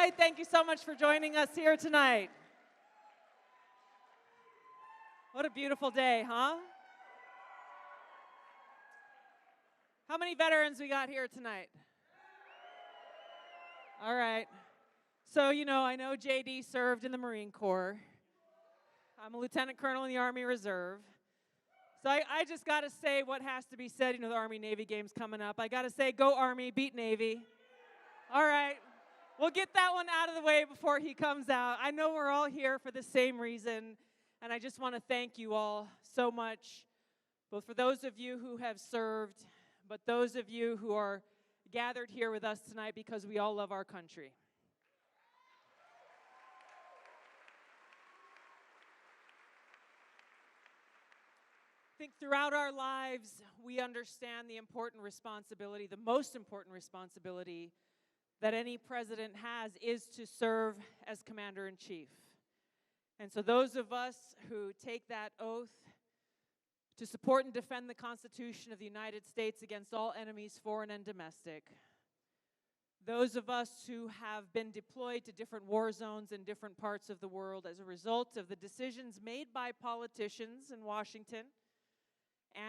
right, thank you so much for joining us here tonight. What a beautiful day, huh? How many veterans we got here tonight? All right. So, I know JD served in the Marine Corps. I'm a lieutenant colonel in the Army Reserve. So I just got to say what has to be said. The Army-Navy game's coming up. I got to say, go Army, beat Navy. All right. We'll get that one out of the way before he comes out. I know we're all here for the same reason, and I just want to thank you all so much, both for those of you who have served, but those of you who are gathered here with us tonight because we all love our country. I think throughout our lives, we understand the important responsibility, the most important responsibility that any president has is to serve as commander-in-chief. And so those of us who take that oath to support and defend the Constitution of the United States against all enemies, foreign and domestic, those of us who have been deployed to different war zones in different parts of the world as a result of the decisions made by politicians in Washington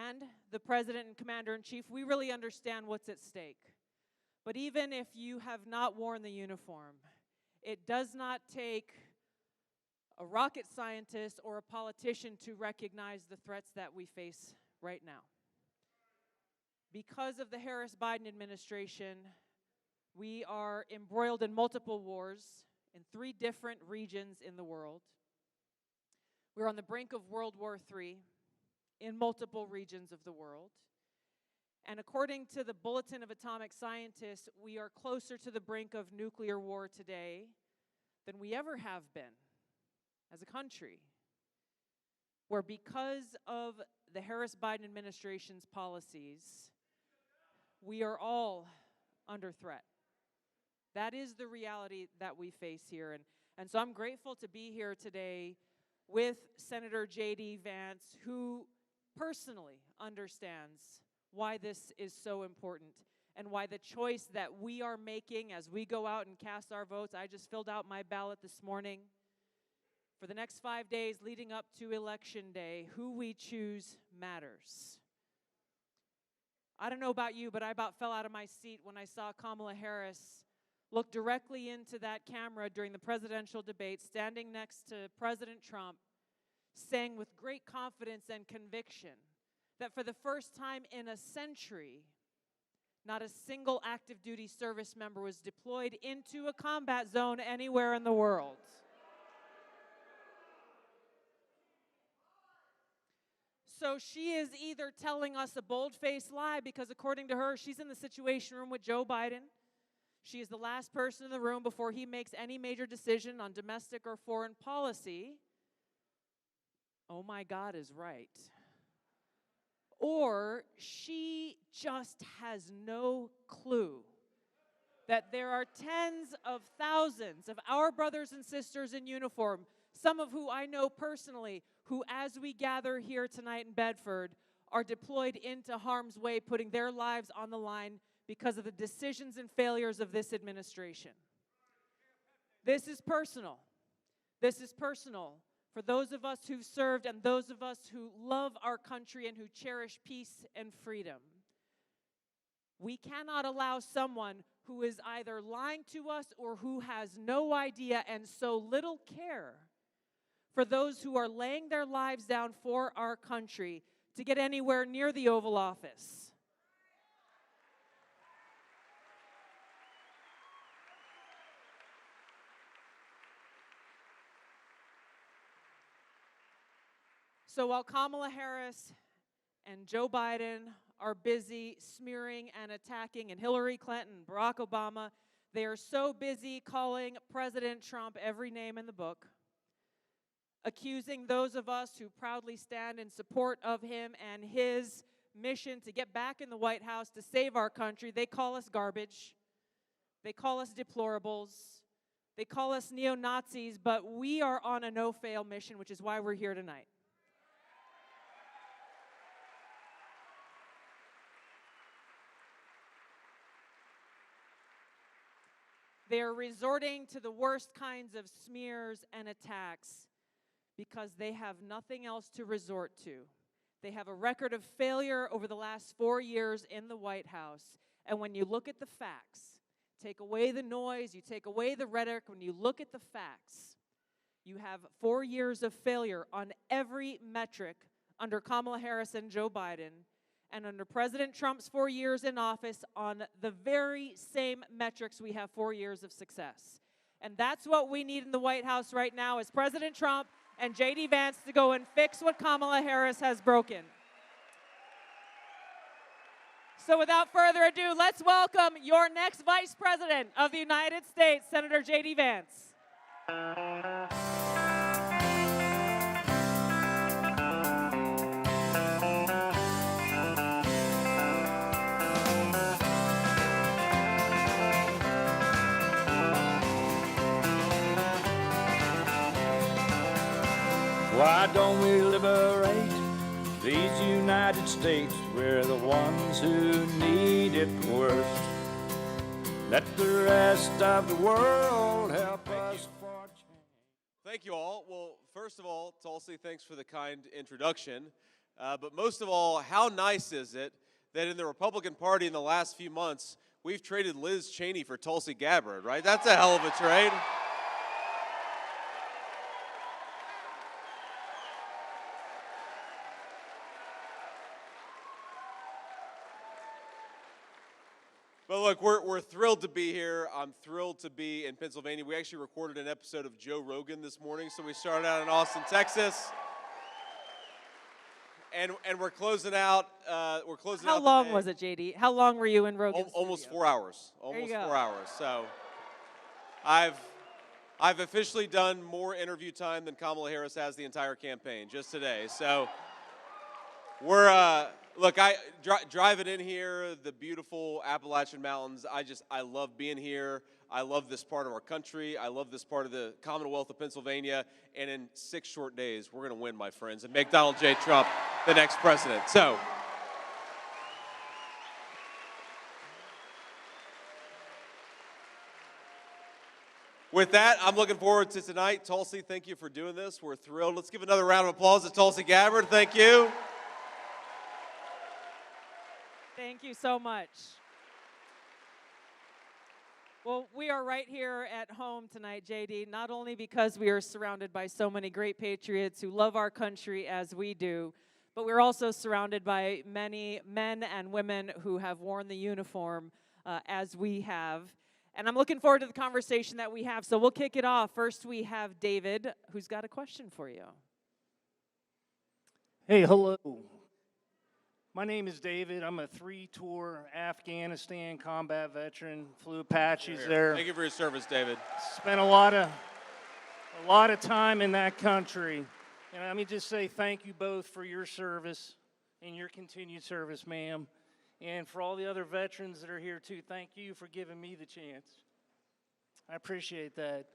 and the President and Commander-in-Chief, we really understand what's at stake. But even if you have not worn the uniform, it does not take a rocket scientist or a politician to recognize the threats that we face right now. Because of the Harris-Biden administration, we are embroiled in multiple wars in 3 different regions in the world. We're on the brink of World War III in multiple regions of the world. And according to the Bulletin of Atomic Scientists, we are closer to the brink of nuclear war today than we ever have been as a country, where because of the Harris-Biden administration's policies, we are all under threat. That is the reality that we face here. And so I'm grateful to be here today with Senator J.D. Vance, who personally understands why this is so important and why the choice that we are making as we go out and cast our votes. I just filled out my ballot this morning. For the next 5 days leading up to Election Day, who we choose matters. I don't know about you, but I about fell out of my seat when I saw Kamala Harris look directly into that camera during the presidential debate, standing next to President Trump, saying with great confidence and conviction that for the first time in a century, not a single active duty service member was deployed into a combat zone anywhere in the world. So she is either telling us a bold-faced lie because according to her, she's in the Situation Room with Joe Biden. She is the last person in the room before he makes any major decision on domestic or foreign policy. Oh my God is right. Or she just has no clue that there are tens of thousands of our brothers and sisters in uniform, some of who I know personally, who as we gather here tonight in Bedford are deployed into harm's way, putting their lives on the line because of the decisions and failures of this administration. This is personal. This is personal. For those of us who've served and those of us who love our country and who cherish peace and freedom, we cannot allow someone who is either lying to us or who has no idea and so little care for those who are laying their lives down for our country to get anywhere near the Oval Office. So while Kamala Harris and Joe Biden are busy smearing and attacking, and Hillary Clinton, Barack Obama, they are so busy calling President Trump every name in the book, accusing those of us who proudly stand in support of him and his mission to get back in the White House to save our country. They call us garbage. They call us deplorables. They call us neo-Nazis, but we are on a no-fail mission, which is why we're here tonight. They are resorting to the worst kinds of smears and attacks because they have nothing else to resort to. They have a record of failure over the last 4 years in the White House. And when you look at the facts, take away the noise, you take away the rhetoric, when you look at the facts, you have 4 years of failure on every metric under Kamala Harris and Joe Biden, and under President Trump's 4 years in office on the very same metrics we have 4 years of success. And that's what we need in the White House right now is President Trump and J.D. Vance to go and fix what Kamala Harris has broken. So without further ado, let's welcome your next Vice President of the United States, Senator J.D. Vance. Why don't we liberate these United States? We're the ones who need it worst. Let the rest of the world help us for change. Thank you all. Well, first of all, Tulsi, thanks for the kind introduction. But most of all, how nice is it that in the Republican Party in the last few months, we've traded Liz Cheney for Tulsi Gabbard, right? That's a hell of a trade. But look, we're thrilled to be here. I'm thrilled to be in Pennsylvania. We actually recorded an episode of Joe Rogan this morning, so we started out in Austin, Texas, and we're closing out. How long was it, JD? How long were you in Rogan's Almost studio? 4 hours. Almost 4 hours. So, I've officially done more interview time than Kamala Harris has the entire campaign just today. So. We're, look, driving in here, the beautiful Appalachian Mountains, I love being here. I love this part of our country. I love this part of the Commonwealth of Pennsylvania. And in 6 short days, we're going to win, my friends, and make Donald J. Trump the next president. So, with that, I'm looking forward to tonight. Tulsi, thank you for doing this. We're thrilled. Let's give another round of applause to Tulsi Gabbard. Thank you. Thank you so much. Well, we are right here at home tonight, JD, not only because we are surrounded by so many great patriots who love our country as we do, but we're also surrounded by many men and women who have worn the uniform as we have. And I'm looking forward to the conversation that we have. So we'll kick it off. First, we have David, who's got a question for you. Hey, hello. My name is David. I'm a 3-tour Afghanistan combat veteran. Flew Apaches there. Thank you for your service, David. Spent a lot of time in that country. And let me just say thank you both for your service and your continued service, ma'am. And for all the other veterans that are here too, thank you for giving me the chance. I appreciate that.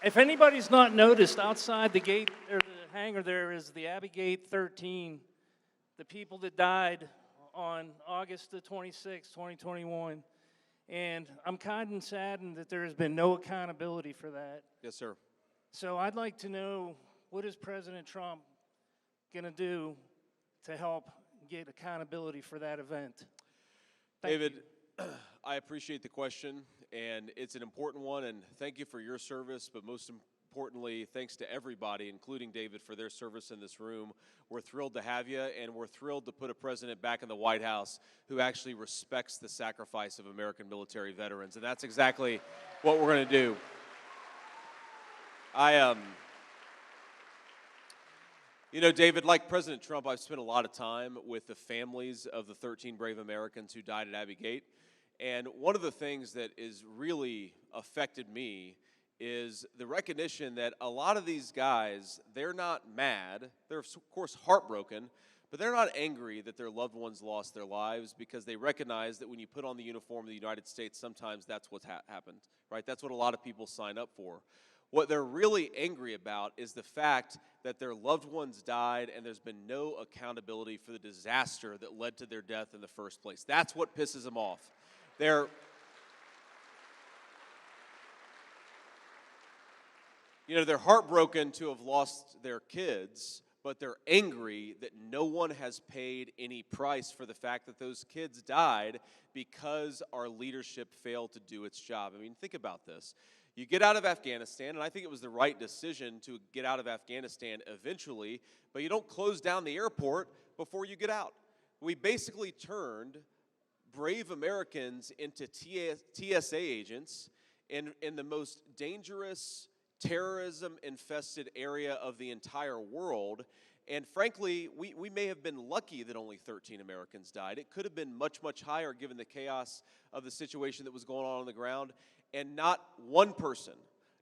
If anybody's not noticed, outside the gate or the hangar there is the Abbey Gate 13. The people that died on August the 26th, 2021. And I'm kind of saddened that there has been no accountability for that. Yes, sir. So I'd like to know, what is President Trump going to do to help get accountability for that event? David, I appreciate the question, and it's an important one, and thank you for your service, but most importantly, thanks to everybody, including David, for their service in this room. We're thrilled to have you, and we're thrilled to put a president back in the White House who actually respects the sacrifice of American military veterans, and that's exactly what we're going to do. You know, David, like President Trump, I've spent a lot of time with the families of the 13 brave Americans who died at Abbey Gate, and one of the things that has really affected me is the recognition that a lot of these guys, they're not mad. They're, of course, heartbroken, but they're not angry that their loved ones lost their lives because they recognize that when you put on the uniform of the United States, sometimes that's what's happened, right? That's what a lot of people sign up for. What they're really angry about is the fact that their loved ones died and there's been no accountability for the disaster that led to their death in the first place. That's what pisses them off. You know, they're heartbroken to have lost their kids, but they're angry that no one has paid any price for the fact that those kids died because our leadership failed to do its job. I mean, think about this. You get out of Afghanistan, and I think it was the right decision to get out of Afghanistan eventually, but you don't close down the airport before you get out. We basically turned brave Americans into TSA agents in the most dangerous, terrorism-infested area of the entire world. And frankly, we may have been lucky that only 13 Americans died. It could have been much, much higher given the chaos of the situation that was going on the ground. And not one person,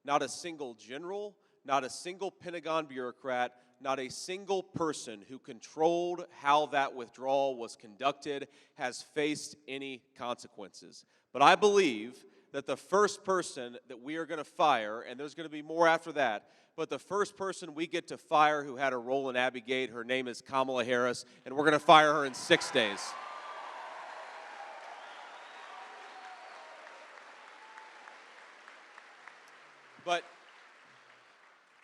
not a single general, not a single Pentagon bureaucrat, not a single person who controlled how that withdrawal was conducted has faced any consequences. But I believe that the first person that we are going to fire, and there's going to be more after that, but the first person we get to fire who had a role in Abbey Gate, her name is Kamala Harris, and we're going to fire her in 6 days. But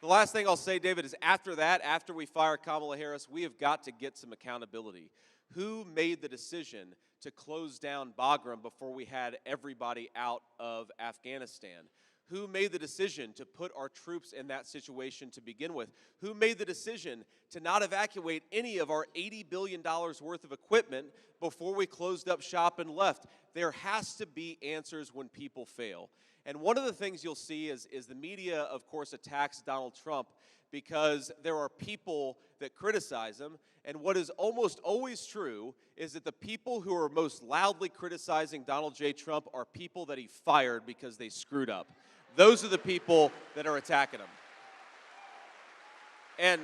the last thing I'll say, David, is after that, after we fire Kamala Harris, we have got to get some accountability. Who made the decision to close down Bagram before we had everybody out of Afghanistan? Who made the decision to put our troops in that situation to begin with? Who made the decision to not evacuate any of our $80 billion worth of equipment before we closed up shop and left? There has to be answers when people fail. And one of the things you'll see is the media, of course, attacks Donald Trump because there are people that criticize him. And what is almost always true is that the people who are most loudly criticizing Donald J. Trump are people that he fired because they screwed up. Those are the people that are attacking him. And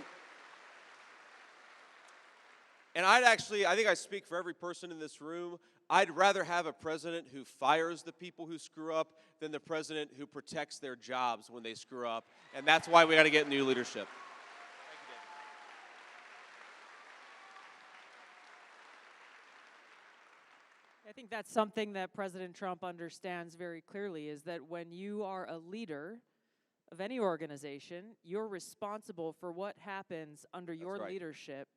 I think I speak for every person in this room. I'd rather have a president who fires the people who screw up than the president who protects their jobs when they screw up. And that's why we got to get new leadership. Thank you, David. I think that's something that President Trump understands very clearly, is that when you are a leader of any organization, you're responsible for what happens under your leadership.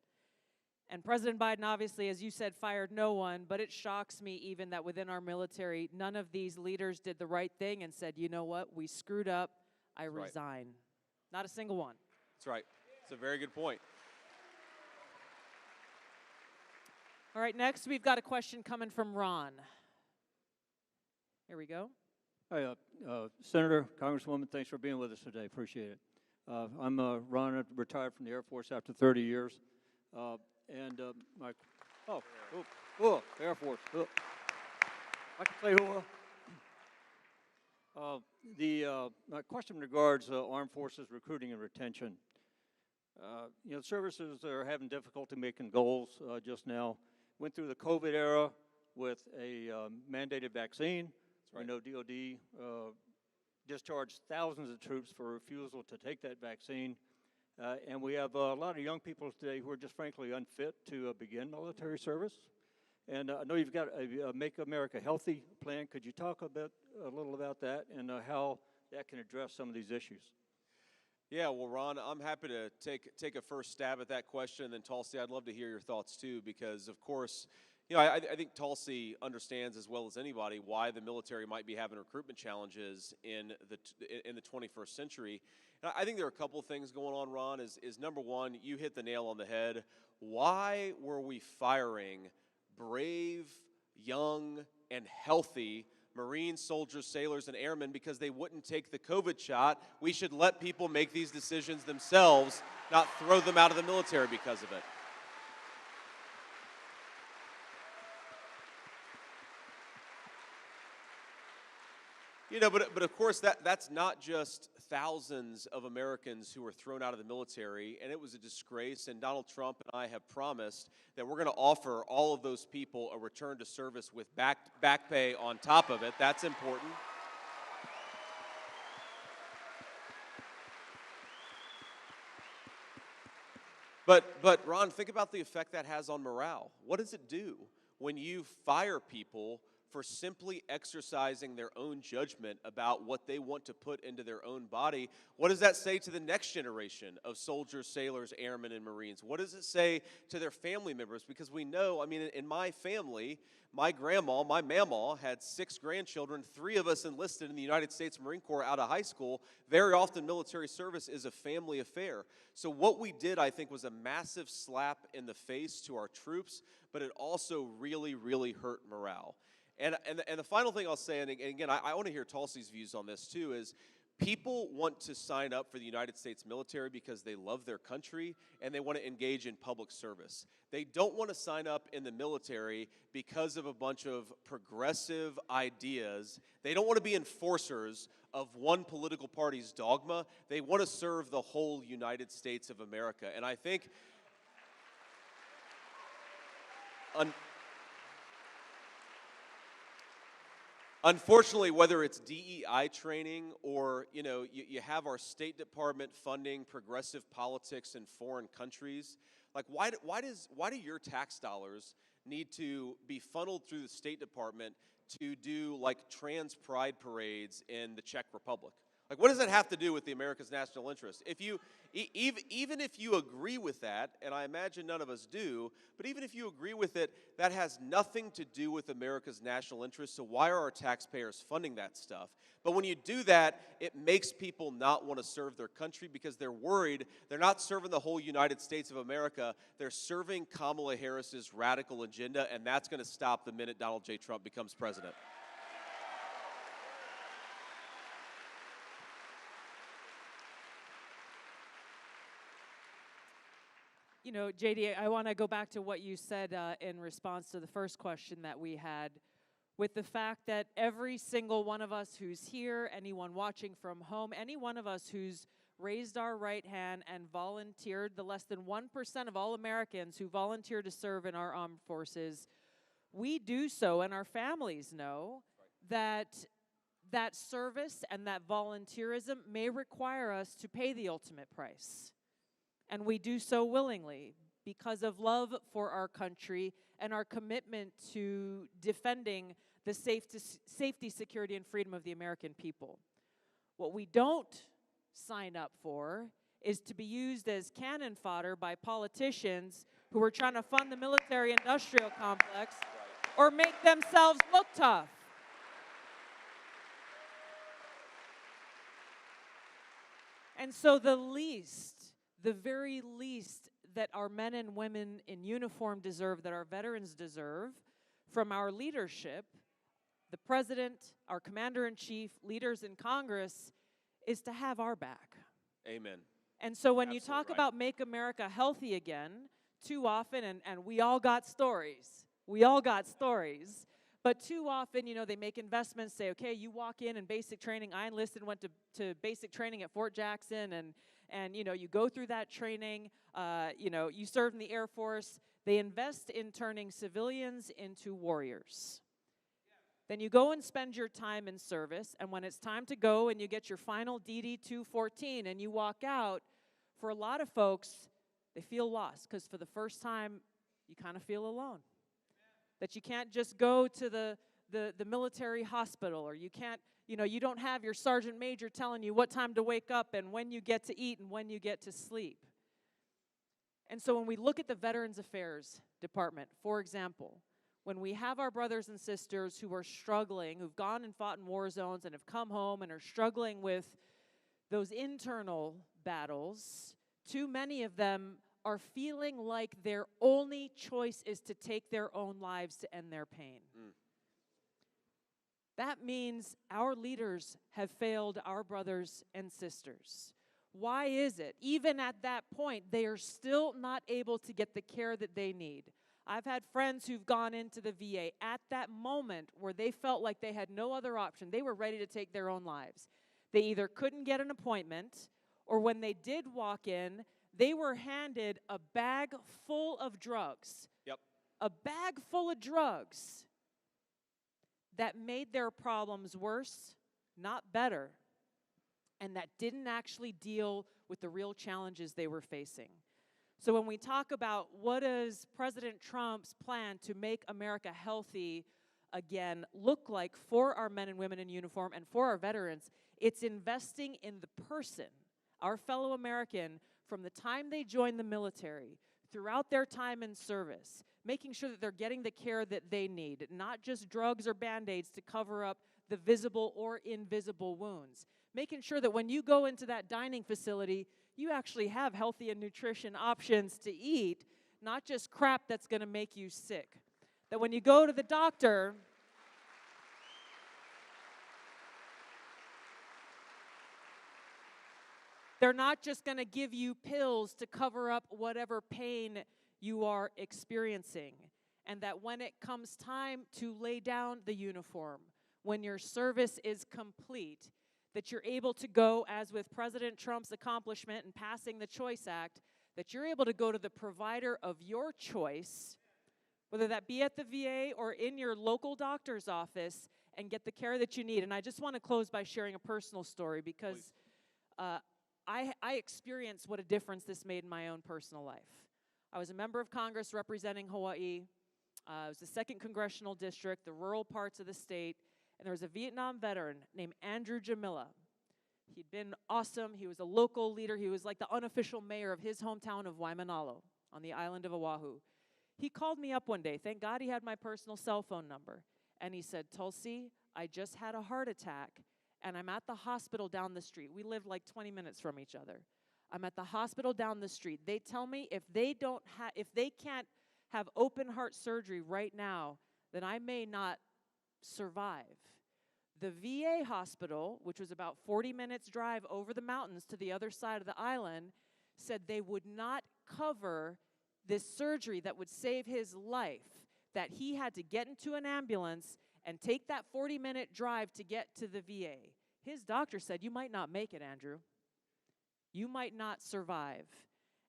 And President Biden, obviously, as you said, fired no one, but it shocks me even that within our military, none of these leaders did the right thing and said, you know what, we screwed up, I resign. Not a single one. That's right. It's a very good point. All right, next we've got a question coming from Ron. Here we go. Hi, Senator, Congresswoman, thanks for being with us today. Appreciate it. I'm Ron, retired from the Air Force after 30 years. Air Force. I can say who. My question regards armed forces recruiting and retention. Services are having difficulty making goals just now. Went through the COVID era with a mandated vaccine. I know DOD discharged thousands of troops for refusal to take that vaccine. And we have a lot of young people today who are just frankly unfit to begin military service. And I know you've got a Make America Healthy plan. Could you talk a little about that and how that can address some of these issues? Yeah, well, Ron, I'm happy to take a first stab at that question, and then Tulsi, I'd love to hear your thoughts too, because of course, I think Tulsi understands as well as anybody why the military might be having recruitment challenges in the 21st century. And I think there are a couple of things going on, Ron. Is number one, you hit the nail on the head. Why were we firing brave, young, and healthy Marines, soldiers, sailors, and airmen because they wouldn't take the COVID shot? We should let people make these decisions themselves, not throw them out of the military because of it. But of course, that's not just thousands of Americans who were thrown out of the military, and it was a disgrace, and Donald Trump and I have promised that we're going to offer all of those people a return to service with back pay on top of it. That's important. But Ron, think about the effect that has on morale. What does it do when you fire people for simply exercising their own judgment about what they want to put into their own body, what does that say to the next generation of soldiers, sailors, airmen, and Marines? What does it say to their family members? Because we know, I mean, in my family, my grandma, my mamaw, had 6 grandchildren. 3 of us enlisted in the United States Marine Corps out of high school. Very often, military service is a family affair. So what we did, I think, was a massive slap in the face to our troops, but it also really, really hurt morale. And the final thing I'll say, and again, I want to hear Tulsi's views on this too, is people want to sign up for the United States military because they love their country and they want to engage in public service. They don't want to sign up in the military because of a bunch of progressive ideas. They don't want to be enforcers of one political party's dogma. They want to serve the whole United States of America. And I think unfortunately, whether it's DEI training or, you have our State Department funding progressive politics in foreign countries, like why do your tax dollars need to be funneled through the State Department to do like trans pride parades in the Czech Republic? Like, what does that have to do with the America's national interest? If you, even if you agree with that, and I imagine none of us do, but even if you agree with it, that has nothing to do with America's national interest, so why are our taxpayers funding that stuff? But when you do that, it makes people not want to serve their country because they're worried they're not serving the whole United States of America, they're serving Kamala Harris's radical agenda, and that's going to stop the minute Donald J. Trump becomes president. JD, I want to go back to what you said in response to the first question that we had, with the fact that every single one of us who's here, anyone watching from home, any one of us who's raised our right hand and volunteered, the less than 1% of all Americans who volunteer to serve in our armed forces, we do so, and our families know that that service and that volunteerism may require us to pay the ultimate price. And we do so willingly because of love for our country and our commitment to defending the safety, security, and freedom of the American people. What we don't sign up for is to be used as cannon fodder by politicians who are trying to fund the military-industrial complex or make themselves look tough. And so the very least that our men and women in uniform deserve, that our veterans deserve from our leadership, the president, our commander-in-chief, leaders in Congress, is to have our back. Amen. And so when Absolutely you talk right. about make America healthy again, too often, and we all got stories. We all got stories. But too often, they make investments, say, okay, you walk in basic training. I enlisted, went to basic training at Fort Jackson, and you go through that training. You serve in the Air Force. They invest in turning civilians into warriors. Then you go and spend your time in service, and when it's time to go and you get your final DD-214 and you walk out, for a lot of folks, they feel lost because for the first time, you kind of feel alone. That you can't just go to the military hospital, or you can't, you don't have your sergeant major telling you what time to wake up and when you get to eat and when you get to sleep. And so when we look at the Veterans Affairs Department, for example, when we have our brothers and sisters who are struggling, who've gone and fought in war zones and have come home and are struggling with those internal battles, too many of them are feeling like their only choice is to take their own lives to end their pain. That means our leaders have failed our brothers and sisters. Why is it? Even at that point, they are still not able to get the care that they need. I've had friends who've gone into the VA at that moment where they felt like they had no other option. They were ready to take their own lives. They either couldn't get an appointment, or when they did walk in, they were handed a bag full of drugs. Yep. A bag full of drugs that made their problems worse, not better, and that didn't actually deal with the real challenges they were facing. So when we talk about what is President Trump's plan to make America healthy, again, look like for our men and women in uniform and for our veterans? It's investing in the person, our fellow American, from the time they join the military, throughout their time in service, making sure that they're getting the care that they need, not just drugs or Band-Aids to cover up the visible or invisible wounds. Making sure that when you go into that dining facility, you actually have healthy and nutrition options to eat, not just crap that's going to make you sick. That when you go to the doctor, they're not just going to give you pills to cover up whatever pain you are experiencing. And that when it comes time to lay down the uniform, when your service is complete, that you're able to go, as with President Trump's accomplishment in passing the Choice Act, that you're able to go to the provider of your choice, whether that be at the VA or in your local doctor's office, and get the care that you need. And I just want to close by sharing a personal story, because I experienced what a difference this made in my own personal life. I was a member of Congress representing Hawaii. It was the 2nd Congressional District, the rural parts of the state, and there was a Vietnam veteran named Andrew Jamila. He'd been awesome. He was a local leader. He was like the unofficial mayor of his hometown of Waimanalo on the island of Oahu. He called me up one day. Thank God he had my personal cell phone number. And he said, "Tulsi, I just had a heart attack, and I'm at the hospital down the street." We lived like 20 minutes from each other. I'm at the hospital down the street. They tell me if they can't have open heart surgery right now, then I may not survive. The VA hospital, which was about 40 minutes drive over the mountains to the other side of the island, said they would not cover this surgery that would save his life, that he had to get into an ambulance and take that 40-minute drive to get to the VA. His doctor said, "You might not make it, Andrew. You might not survive."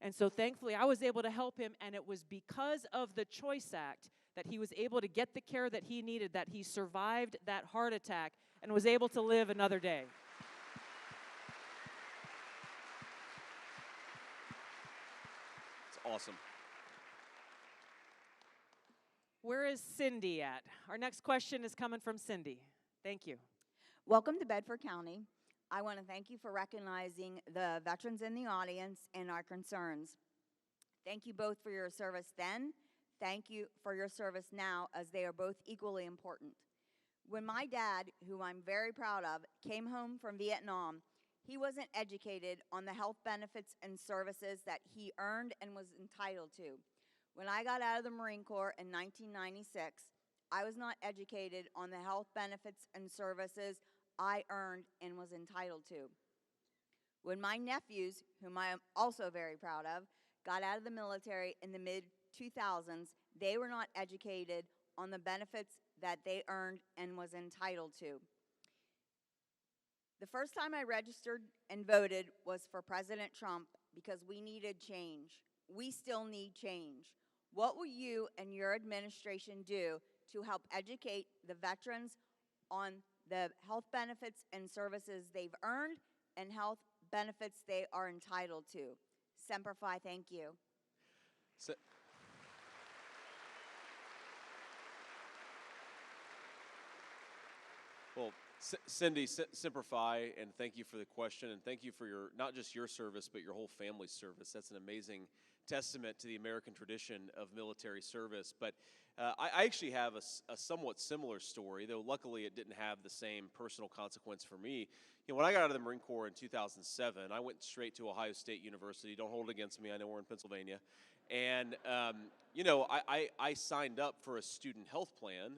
And so thankfully I was able to help him, and it was because of the Choice Act that he was able to get the care that he needed, that he survived that heart attack and was able to live another day. It's awesome. Where is Cindy at? Our next question is coming from Cindy. Thank you. Welcome to Bedford County. I want to thank you for recognizing the veterans in the audience and our concerns. Thank you both for your service then. Thank you for your service now, as they are both equally important. When my dad, who I'm very proud of, came home from Vietnam, he wasn't educated on the health benefits and services that he earned and was entitled to. When I got out of the Marine Corps in 1996, I was not educated on the health benefits and services I earned and was entitled to. When my nephews, whom I am also very proud of, got out of the military in the mid-2000s, they were not educated on the benefits that they earned and was entitled to. The first time I registered and voted was for President Trump, because we needed change. We still need change. What will you and your administration do to help educate the veterans on the health benefits and services they've earned and health benefits they are entitled to? Semper Fi, thank you. Well, Cindy, Semper Fi, and thank you for the question, and thank you for your, not just your service, but your whole family's service. That's an amazing testament to the American tradition of military service. But I actually have a somewhat similar story, though luckily it didn't have the same personal consequence for me. You know, when I got out of the Marine Corps in 2007, I went straight to Ohio State University. Don't hold it against me. I know we're in Pennsylvania. And, you know, I signed up for a student health plan,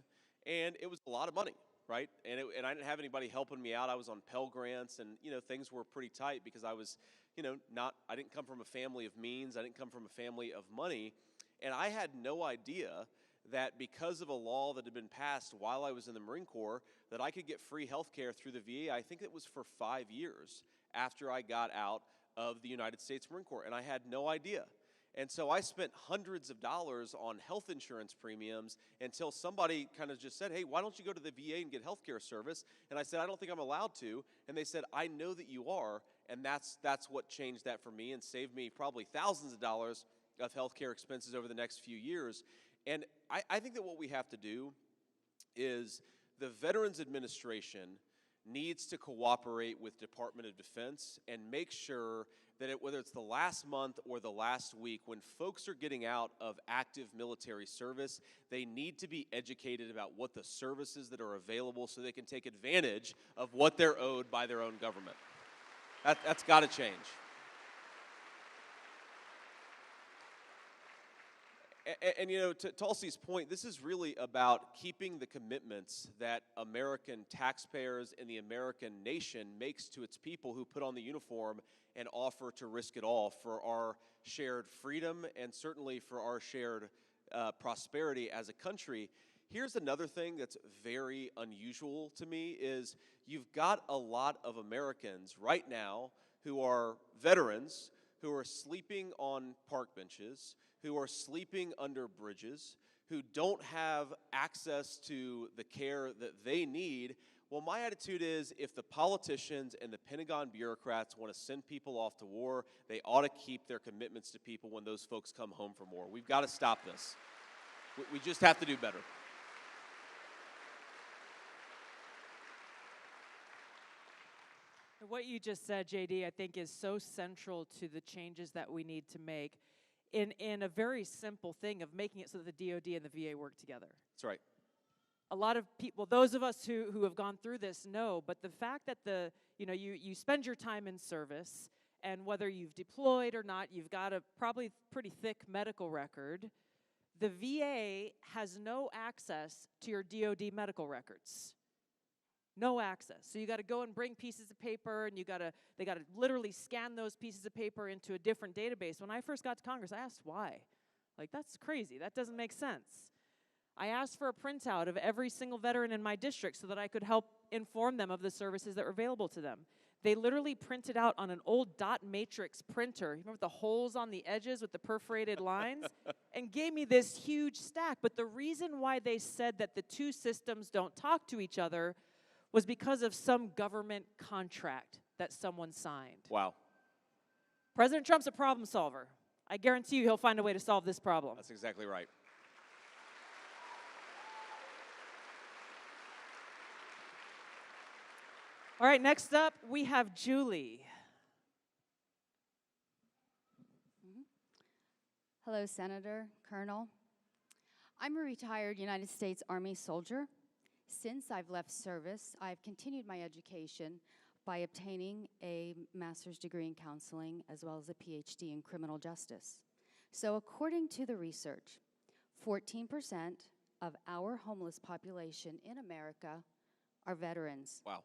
and it was a lot of money. Right, and I didn't have anybody helping me out. I was on Pell Grants, and you know things were pretty tight because I was, you know, I didn't come from a family of means. I didn't come from a family of money, and I had no idea that because of a law that had been passed while I was in the Marine Corps, that I could get free health care through the VA. I think it was for 5 years after I got out of the United States Marine Corps, and I had no idea. And so I spent hundreds of dollars on health insurance premiums until somebody kind of just said, "Hey, why don't you go to the VA and get health care service?" And I said, "I don't think I'm allowed to." And they said, "I know that you are." And that's what changed that for me and saved me probably thousands of dollars of health care expenses over the next few years. And I think that what we have to do is the Veterans Administration needs to cooperate with Department of Defense and make sure that whether it's the last month or the last week, when folks are getting out of active military service, they need to be educated about what the services that are available so they can take advantage of what they're owed by their own government. That's got to change. And you know, to Tulsi's point, this is really about keeping the commitments that American taxpayers and the American nation makes to its people who put on the uniform and offer to risk it all for our shared freedom and certainly for our shared prosperity as a country. Here's another thing that's very unusual to me is you've got a lot of Americans right now who are veterans who are sleeping on park benches, who are sleeping under bridges, who don't have access to the care that they need. Well, my attitude is if the politicians and the Pentagon bureaucrats want to send people off to war, they ought to keep their commitments to people when those folks come home from war. We've got to stop this. We just have to do better. What you just said, JD, I think is so central to the changes that we need to make in a very simple thing of making it so that the DoD and the VA work together. That's right. A lot of people, those of us who have gone through this know, but the fact that you spend your time in service, and whether you've deployed or not, you've got a probably pretty thick medical record. The VA has no access to your DoD medical records. No access. So you got to go and bring pieces of paper, and they got to literally scan those pieces of paper into a different database. When I first got to Congress, I asked why. Like, that's crazy. That doesn't make sense. I asked for a printout of every single veteran in my district so that I could help inform them of the services that were available to them. They literally printed out on an old dot matrix printer, you remember the holes on the edges with the perforated lines, and gave me this huge stack. But the reason why they said that the two systems don't talk to each other was because of some government contract that someone signed. Wow. President Trump's a problem solver. I guarantee you he'll find a way to solve this problem. That's exactly right. All right, next up, we have Julie. Hello, Senator, Colonel. I'm a retired United States Army soldier. Since I've left service, I've continued my education by obtaining a master's degree in counseling as well as a PhD in criminal justice. So according to the research, 14% of our homeless population in America are veterans. Wow.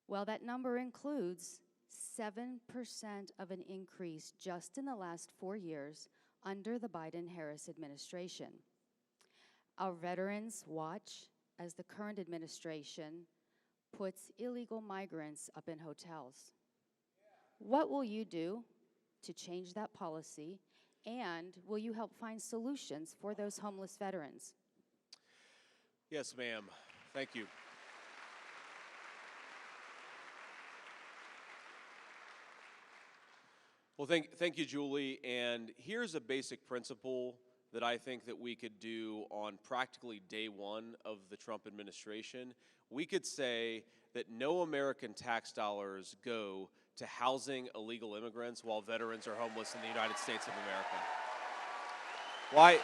Well, that number includes 7% of an increase just in the last 4 years under the Biden-Harris administration. Our veterans watch as the current administration puts illegal migrants up in hotels. What will you do to change that policy, and will you help find solutions for those homeless veterans? Yes, ma'am. Thank you. Well, thank you, Julie. And here's a basic principle that I think that we could do on practically day one of the Trump administration. We could say that no American tax dollars go to housing illegal immigrants while veterans are homeless in the United States of America. Why?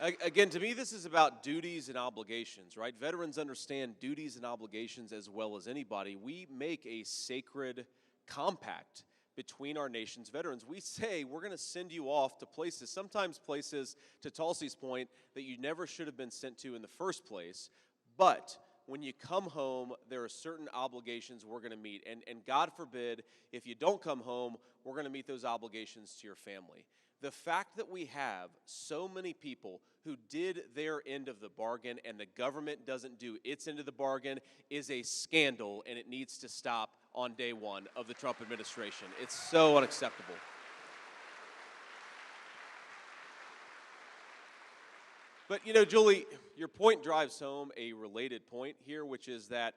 Again, to me, this is about duties and obligations, right? Veterans understand duties and obligations as well as anybody. We make a sacred compact between our nation's veterans. We say we're going to send you off to places, sometimes places, to Tulsi's point, that you never should have been sent to in the first place. But when you come home, there are certain obligations we're going to meet. And God forbid, if you don't come home, we're going to meet those obligations to your family. The fact that we have so many people who did their end of the bargain and the government doesn't do its end of the bargain is a scandal, and it needs to stop on day one of the Trump administration. It's so unacceptable. But, you know, Julie, your point drives home a related point here, which is that,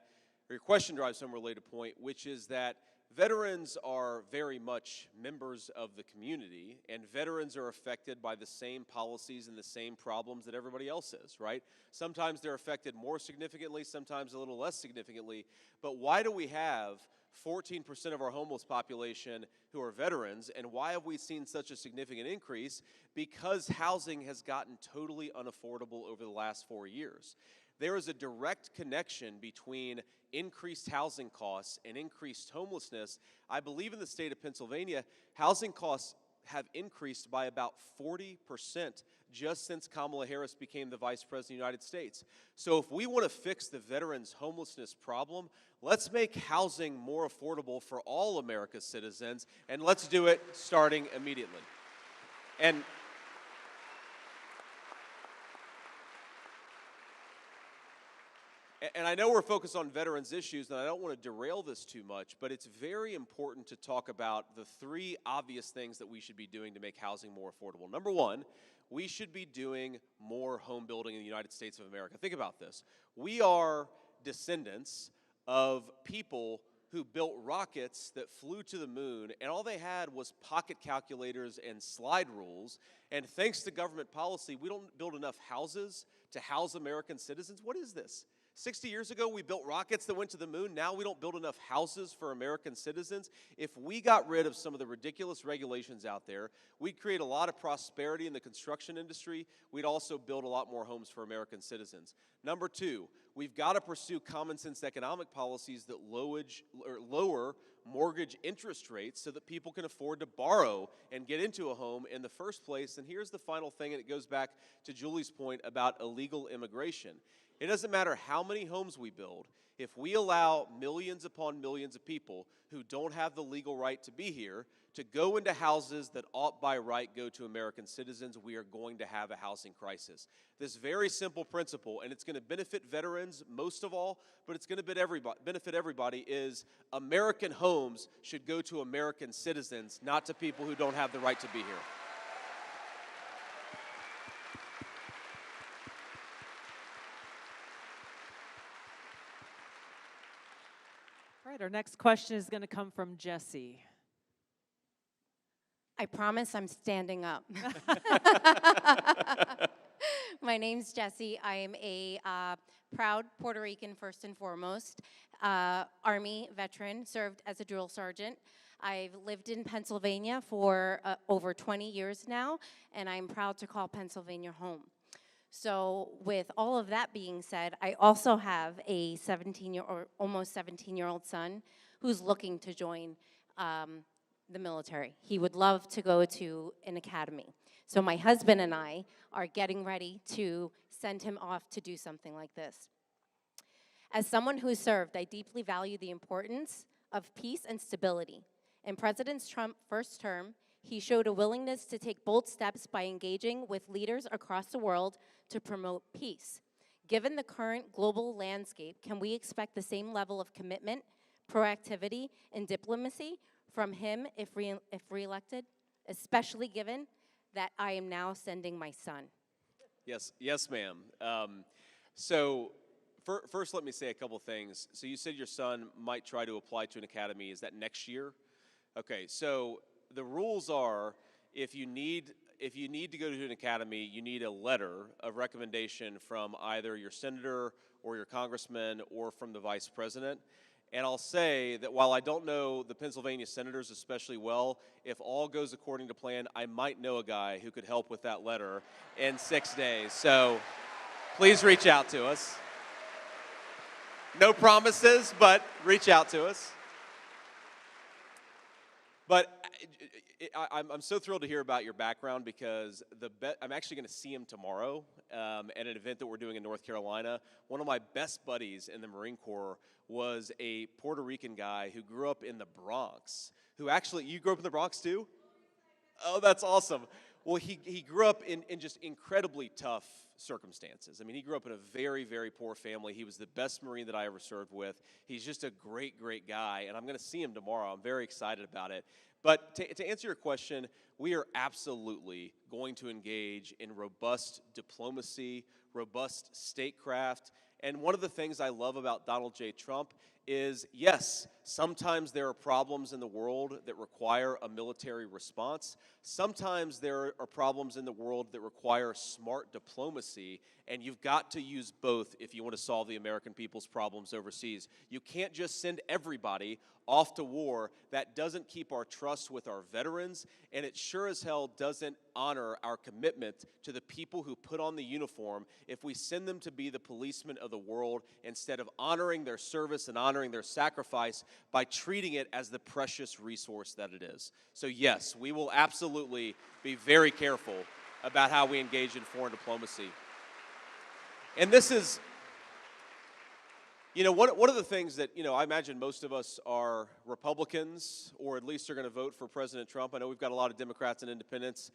or your question drives home a related point, which is that Veterans are very much members of the community, and veterans are affected by the same policies and the same problems that everybody else is, right? Sometimes they're affected more significantly, sometimes a little less significantly, but why do we have 14% of our homeless population who are veterans, and why have we seen such a significant increase? Because housing has gotten totally unaffordable over the last 4 years. There is a direct connection between increased housing costs and increased homelessness. I believe in the state of Pennsylvania, housing costs have increased by about 40% just since Kamala Harris became the Vice President of the United States. So if we want to fix the veterans' homelessness problem, let's make housing more affordable for all America's citizens, and let's do it starting immediately. And I know we're focused on veterans issues, and I don't want to derail this too much, but it's very important to talk about the three obvious things that we should be doing to make housing more affordable. Number one, we should be doing more home building in the United States of America. Think about this. We are descendants of people who built rockets that flew to the moon, and all they had was pocket calculators and slide rules. And thanks to government policy, we don't build enough houses to house American citizens. What is this? 60 years ago, we built rockets that went to the moon. Now we don't build enough houses for American citizens. If we got rid of some of the ridiculous regulations out there, we'd create a lot of prosperity in the construction industry. We'd also build a lot more homes for American citizens. Number two, we've got to pursue common sense economic policies that lower mortgage interest rates so that people can afford to borrow and get into a home in the first place. And here's the final thing, and it goes back to Julie's point about illegal immigration. It doesn't matter how many homes we build. If we allow millions upon millions of people who don't have the legal right to be here to go into houses that ought by right go to American citizens, we are going to have a housing crisis. This very simple principle, and it's going to benefit veterans most of all, but it's going to benefit everybody, is American homes should go to American citizens, not to people who don't have the right to be here. All right, our next question is going to come from Jesse. I promise I'm standing up. My name's Jessie. I am a proud Puerto Rican, first and foremost, Army veteran, served as a drill sergeant. I've lived in Pennsylvania for over 20 years now, and I'm proud to call Pennsylvania home. So with all of that being said, I also have a almost 17-year-old son who's looking to join the military. He would love to go to an academy. So my husband and I are getting ready to send him off to do something like this. As someone who served, I deeply value the importance of peace and stability. In President Trump's first term, he showed a willingness to take bold steps by engaging with leaders across the world to promote peace. Given the current global landscape, can we expect the same level of commitment, proactivity, and diplomacy from him if reelected, especially given that I am now sending my son? Yes, ma'am. So first, let me say a couple things. So you said your son might try to apply to an academy. Is that next year? Okay, so the rules are if you need to go to an academy, you need a letter of recommendation from either your senator or your congressman or from the vice president. And I'll say that while I don't know the Pennsylvania senators especially well, if all goes according to plan, I might know a guy who could help with that letter in 6 days. So please reach out to us. No promises, but reach out to us. But I'm so thrilled to hear about your background because I'm actually going to see him tomorrow at an event that we're doing in North Carolina. One of my best buddies in the Marine Corps was a Puerto Rican guy who grew up in the Bronx. You grew up in the Bronx too? Oh, that's awesome. Well, he grew up in just incredibly tough circumstances. I mean, he grew up in a very, very poor family. He was the best Marine that I ever served with. He's just a great, great guy, and I'm going to see him tomorrow. I'm very excited about it. But to answer your question, we are absolutely going to engage in robust diplomacy, robust statecraft. And one of the things I love about Donald J. Trump is, yes, sometimes there are problems in the world that require a military response. Sometimes there are problems in the world that require smart diplomacy, and you've got to use both if you want to solve the American people's problems overseas. You can't just send everybody off to war. That doesn't keep our trust with our veterans, and it sure as hell doesn't honor our commitment to the people who put on the uniform if we send them to be the policemen of the world instead of honoring their service and honoring their sacrifice by treating it as the precious resource that it is. So yes, we will absolutely be very careful about how we engage in foreign diplomacy. And this is, you know, one of the things that, you know, I imagine most of us are Republicans, or at least are going to vote for President Trump. I know we've got a lot of Democrats and independents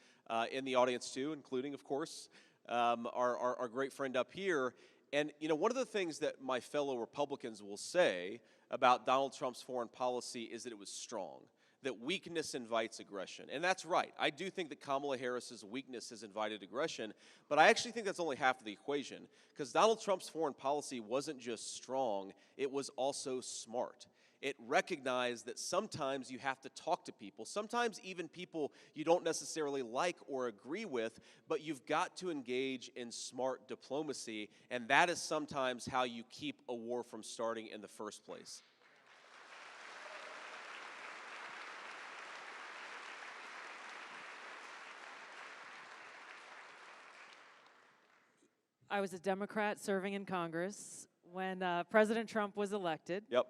in the audience too, including, of course, our great friend up here. And, you know, one of the things that my fellow Republicans will say about Donald Trump's foreign policy is that it was strong, that weakness invites aggression. And that's right. I do think that Kamala Harris's weakness has invited aggression, but I actually think that's only half of the equation, because Donald Trump's foreign policy wasn't just strong, it was also smart. It recognized that sometimes you have to talk to people, sometimes even people you don't necessarily like or agree with, but you've got to engage in smart diplomacy, and that is sometimes how you keep a war from starting in the first place. I was a Democrat serving in Congress when President Trump was elected. Yep.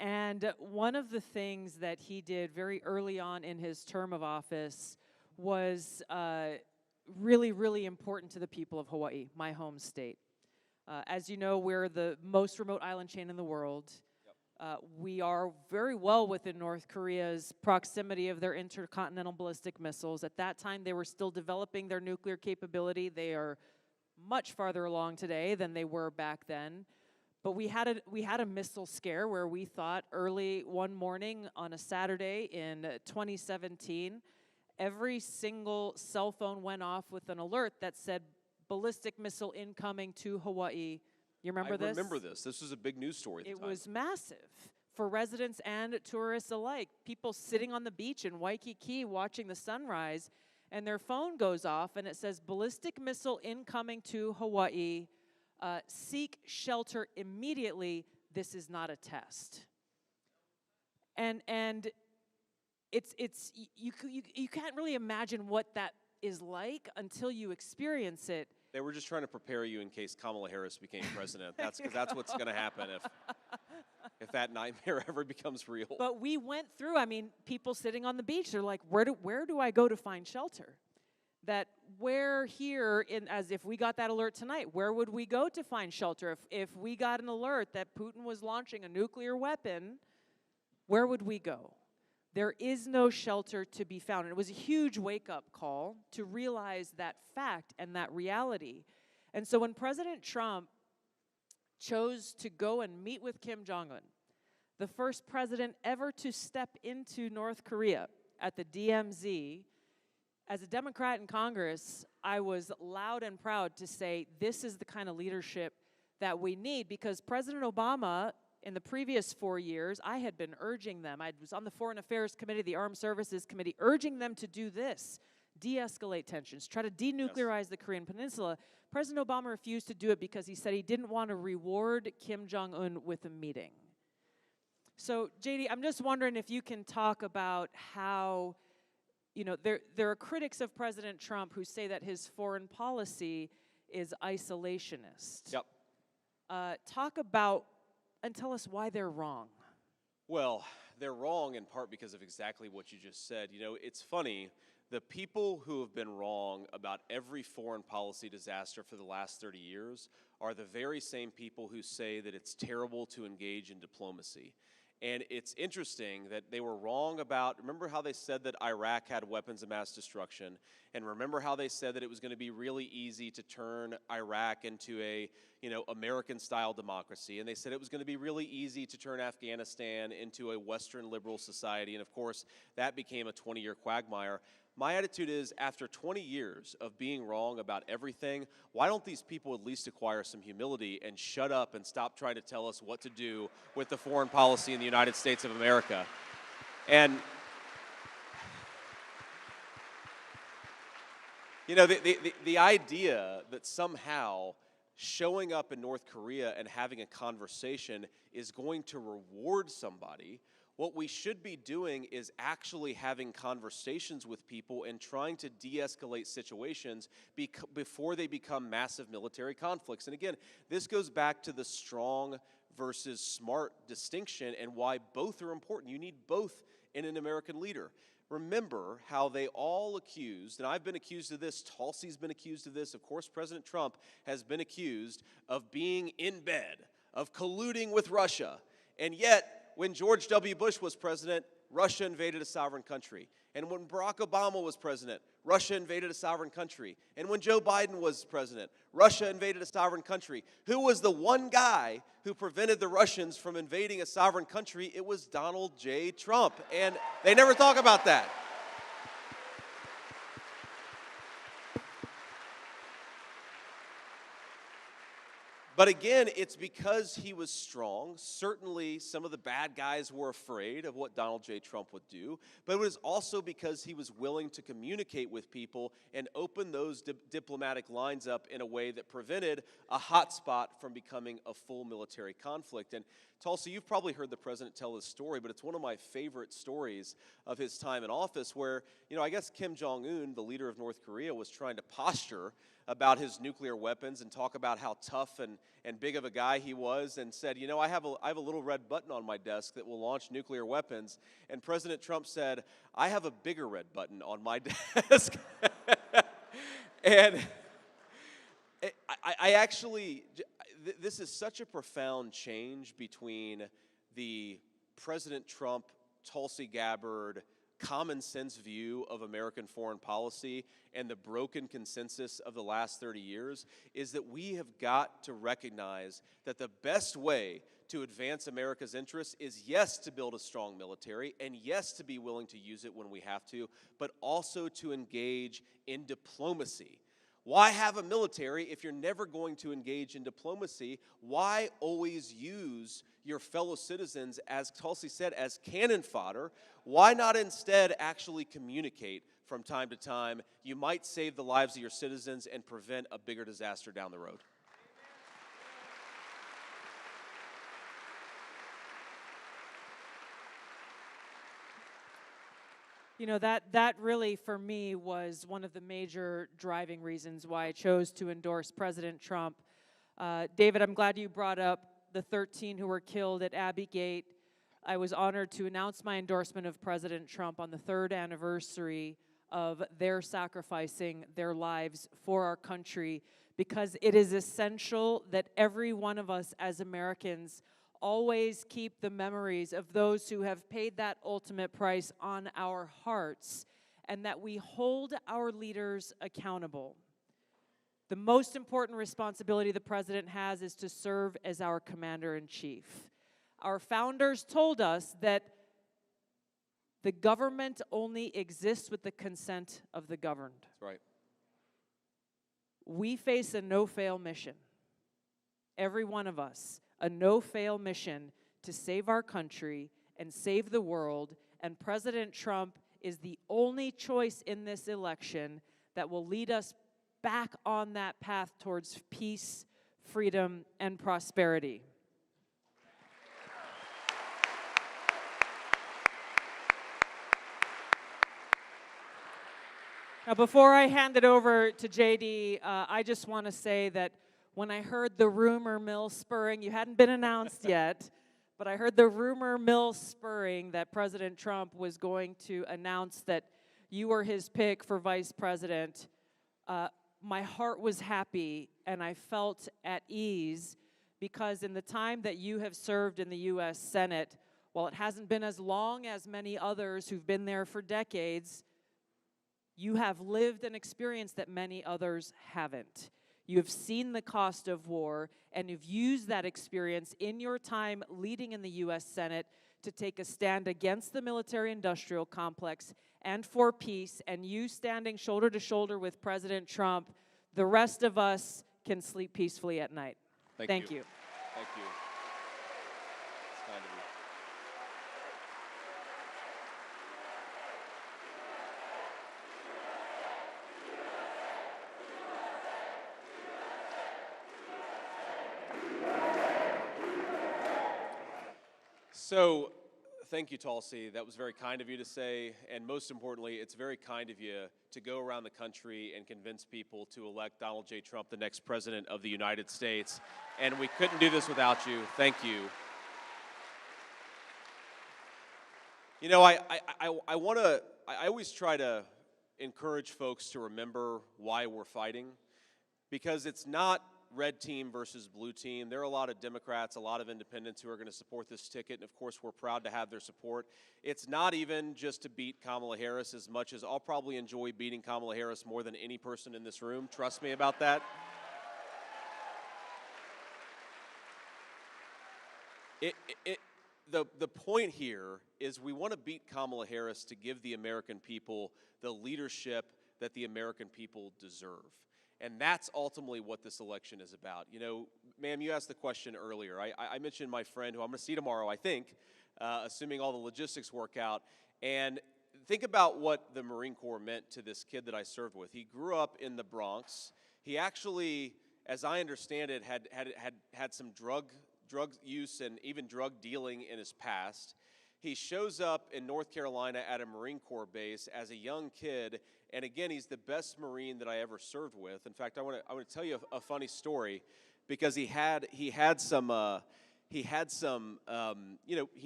And one of the things that he did very early on in his term of office was really, really important to the people of Hawaii, my home state. As you know, we're the most remote island chain in the world. Yep. We are very well within North Korea's proximity of their intercontinental ballistic missiles. At that time, they were still developing their nuclear capability. They are much farther along today than they were back then. But we had a missile scare where we thought early one morning on a Saturday in 2017, every single cell phone went off with an alert that said ballistic missile incoming to Hawaii. You remember this? I remember this. This was a big news story at the time. It was massive for residents and tourists alike. People sitting on the beach in Waikiki watching the sunrise, and their phone goes off and it says ballistic missile incoming to Hawaii. Seek shelter immediately. This is not a test. And it's you can't really imagine what that is like until you experience it. They were just trying to prepare you in case Kamala Harris became president. That's because that's what's going to happen if that nightmare ever becomes real. But we went through. I mean, people sitting on the beach, they're like, where do I go to find shelter? That where here, as if we got that alert tonight, where would we go to find shelter? If we got an alert that Putin was launching a nuclear weapon, where would we go? There is no shelter to be found. And it was a huge wake-up call to realize that fact and that reality. And so when President Trump chose to go and meet with Kim Jong-un, the first president ever to step into North Korea at the DMZ, as a Democrat in Congress, I was loud and proud to say this is the kind of leadership that we need, because President Obama, in the previous 4 years, I had been urging them. I was on the Foreign Affairs Committee, the Armed Services Committee, urging them to do this, de-escalate tensions, try to denuclearize the Korean Peninsula. President Obama refused to do it because he said he didn't want to reward Kim Jong-un with a meeting. So, JD, I'm just wondering if you can talk about how, you know, there are critics of President Trump who say that his foreign policy is isolationist. Yep. Talk about and tell us why they're wrong. Well, they're wrong in part because of exactly what you just said. You know, it's funny, the people who have been wrong about every foreign policy disaster for the last 30 years are the very same people who say that it's terrible to engage in diplomacy. And it's interesting that they were wrong about, remember how they said that Iraq had weapons of mass destruction, and remember how they said that it was going to be really easy to turn Iraq into a, you know, American-style democracy, and they said it was going to be really easy to turn Afghanistan into a Western liberal society, and of course, that became a 20-year quagmire. My attitude is, after 20 years of being wrong about everything, why don't these people at least acquire some humility and shut up and stop trying to tell us what to do with the foreign policy in the United States of America? And, you know, the idea that somehow showing up in North Korea and having a conversation is going to reward somebody, what we should be doing is actually having conversations with people and trying to de-escalate situations before they become massive military conflicts. And again, this goes back to the strong versus smart distinction and why both are important. You need both in an American leader. Remember how they all accused, and I've been accused of this, Tulsi's been accused of this, of course President Trump has been accused of being in bed, of colluding with Russia. And yet, when George W. Bush was president, Russia invaded a sovereign country. And when Barack Obama was president, Russia invaded a sovereign country. And when Joe Biden was president, Russia invaded a sovereign country. Who was the one guy who prevented the Russians from invading a sovereign country? It was Donald J. Trump. And they never talk about that. But again, it's because he was strong. Certainly, some of the bad guys were afraid of what Donald J. Trump would do. But it was also because he was willing to communicate with people and open those diplomatic lines up in a way that prevented a hot spot from becoming a full military conflict. And Tulsi, you've probably heard the president tell this story, but it's one of my favorite stories of his time in office where, you know, I guess Kim Jong-un, the leader of North Korea, was trying to posture about his nuclear weapons and talk about how tough and big of a guy he was, and said, you know, I have a little red button on my desk that will launch nuclear weapons. And President Trump said, I have a bigger red button on my desk. And I actually, this is such a profound change between the President Trump, Tulsi Gabbard, common sense view of American foreign policy and the broken consensus of the last 30 years is that we have got to recognize that the best way to advance America's interests is, yes, to build a strong military, and yes, to be willing to use it when we have to, but also to engage in diplomacy. Why have a military if you're never going to engage in diplomacy? Why always use your fellow citizens, as Tulsi said, as cannon fodder? Why not instead actually communicate from time to time? You might save the lives of your citizens and prevent a bigger disaster down the road. You know, that really, for me, was one of the major driving reasons why I chose to endorse President Trump. David, I'm glad you brought up the 13 who were killed at Abbey Gate. I was honored to announce my endorsement of President Trump on the 3rd anniversary of their sacrificing their lives for our country, because it is essential that every one of us as Americans always keep the memories of those who have paid that ultimate price on our hearts, and that we hold our leaders accountable. The most important responsibility the president has is to serve as our commander-in-chief. Our founders told us that the government only exists with the consent of the governed. That's right. We face a no-fail mission. Every one of us, a no-fail mission to save our country and save the world, and President Trump is the only choice in this election that will lead us back on that path towards peace, freedom, and prosperity. Now, before I hand it over to JD, I just want to say that when I heard the rumor mill spurring, you hadn't been announced yet, but I heard the rumor mill spurring that President Trump was going to announce that you were his pick for vice president. My heart was happy and I felt at ease, because in the time that you have served in the U.S. Senate, while it hasn't been as long as many others who've been there for decades, you have lived an experience that many others haven't. You have seen the cost of war, and you've used that experience in your time leading in the U.S. Senate to take a stand against the military-industrial complex and for peace, and you standing shoulder to shoulder with President Trump, the rest of us can sleep peacefully at night. Thank you. Thank you. It's kind of you. So, thank you, Tulsi. That was very kind of you to say, and most importantly, it's very kind of you to go around the country and convince people to elect Donald J. Trump the next president of the United States, and we couldn't do this without you. Thank you. You know, I always try to encourage folks to remember why we're fighting, because it's not red team versus blue team. There are a lot of Democrats, a lot of independents who are going to support this ticket, and of course we're proud to have their support. It's not even just to beat Kamala Harris, as much as I'll probably enjoy beating Kamala Harris more than any person in this room. Trust me about that. The point here is we want to beat Kamala Harris to give the American people the leadership that the American people deserve. And that's ultimately what this election is about. You know, ma'am, you asked the question earlier. I mentioned my friend who I'm going to see tomorrow, I think, assuming all the logistics work out. And think about what the Marine Corps meant to this kid that I served with. He grew up in the Bronx. He actually, as I understand it, had some drug use and even drug dealing in his past. He shows up in North Carolina at a Marine Corps base as a young kid, and again, he's the best Marine that I ever served with. In fact, I want to tell you a funny story, because he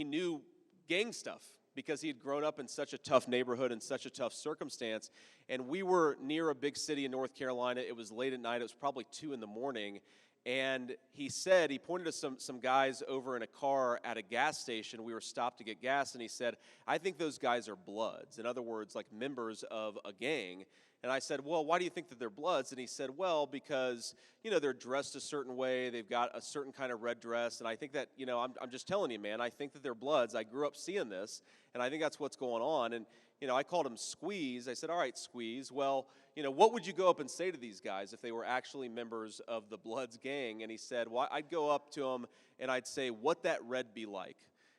knew gang stuff, because he had grown up in such a tough neighborhood and such a tough circumstance. And we were near a big city in North Carolina. It was late at night. It was probably 2 in the morning. And he pointed to some guys over in a car at a gas station. We were stopped to get gas, and he said, I think those guys are Bloods. In other words, like members of a gang. And I said, well, why do you think that they're Bloods? And he said, well, because, you know, they're dressed a certain way. They've got a certain kind of red dress. And I think that, you know, I'm just telling you, man, I think that they're Bloods. I grew up seeing this, and I think that's what's going on. And, you know, I called him Squeeze. I said, all right, Squeeze, well, you know, what would you go up and say to these guys if they were actually members of the Bloods gang? And he said, well, I'd go up to them and I'd say, what that red be like?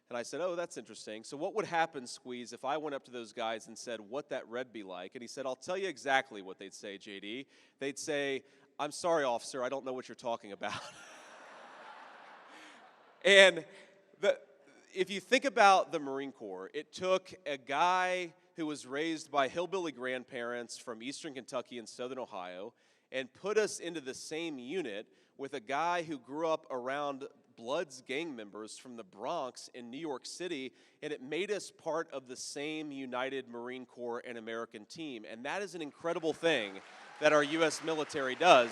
And I said, oh, that's interesting. So what would happen, Squeeze, if I went up to those guys and said, what that red be like? And he said, I'll tell you exactly what they'd say, JD. They'd say, I'm sorry, officer, I don't know what you're talking about. And if you think about the Marine Corps, it took a guy who was raised by hillbilly grandparents from eastern Kentucky and southern Ohio and put us into the same unit with a guy who grew up around Bloods gang members from the Bronx in New York City, and it made us part of the same United Marine Corps and American team. And that is an incredible thing that our U.S. military does.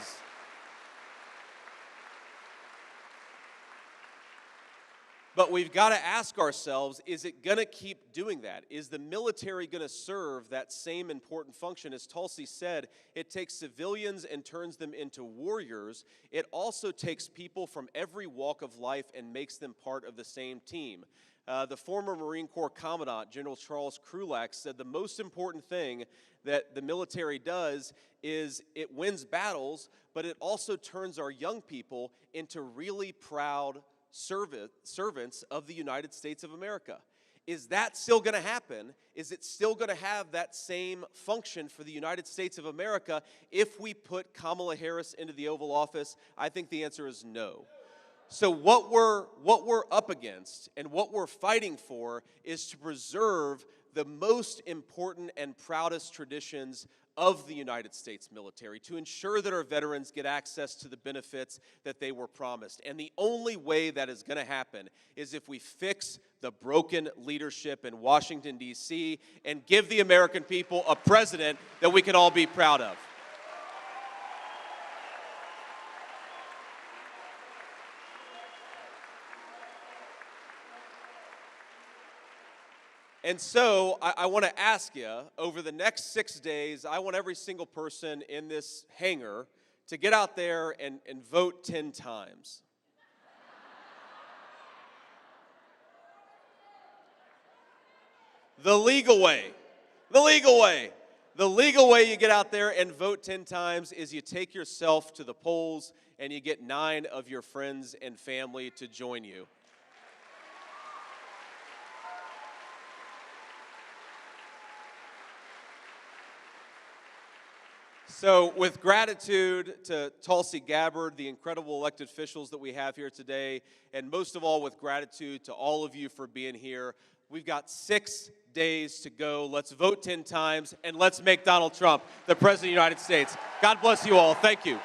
But we've got to ask ourselves, is it going to keep doing that? Is the military going to serve that same important function? As Tulsi said, it takes civilians and turns them into warriors. It also takes people from every walk of life and makes them part of the same team. The former Marine Corps Commandant, General Charles Krulak, said the most important thing that the military does is it wins battles, but it also turns our young people into really proud servants of the United States of America. Is that still going to happen? Is it still going to have that same function for the United States of America if we put Kamala Harris into the Oval Office? I think the answer is no. So what we're up against and what we're fighting for is to preserve the most important and proudest traditions of the United States military, to ensure that our veterans get access to the benefits that they were promised. And the only way that is going to happen is if we fix the broken leadership in Washington, D.C., and give the American people a president that we can all be proud of. And so I want to ask you, over the next 6 days, I want every single person in this hangar to get out there and vote 10 times. The legal way. The legal way. The legal way you get out there and vote 10 times is you take yourself to the polls and you get 9 of your friends and family to join you. So with gratitude to Tulsi Gabbard, the incredible elected officials that we have here today, and most of all with gratitude to all of you for being here, we've got 6 days to go. Let's vote 10 times, and let's make Donald Trump the President of the United States. God bless you all. Thank you.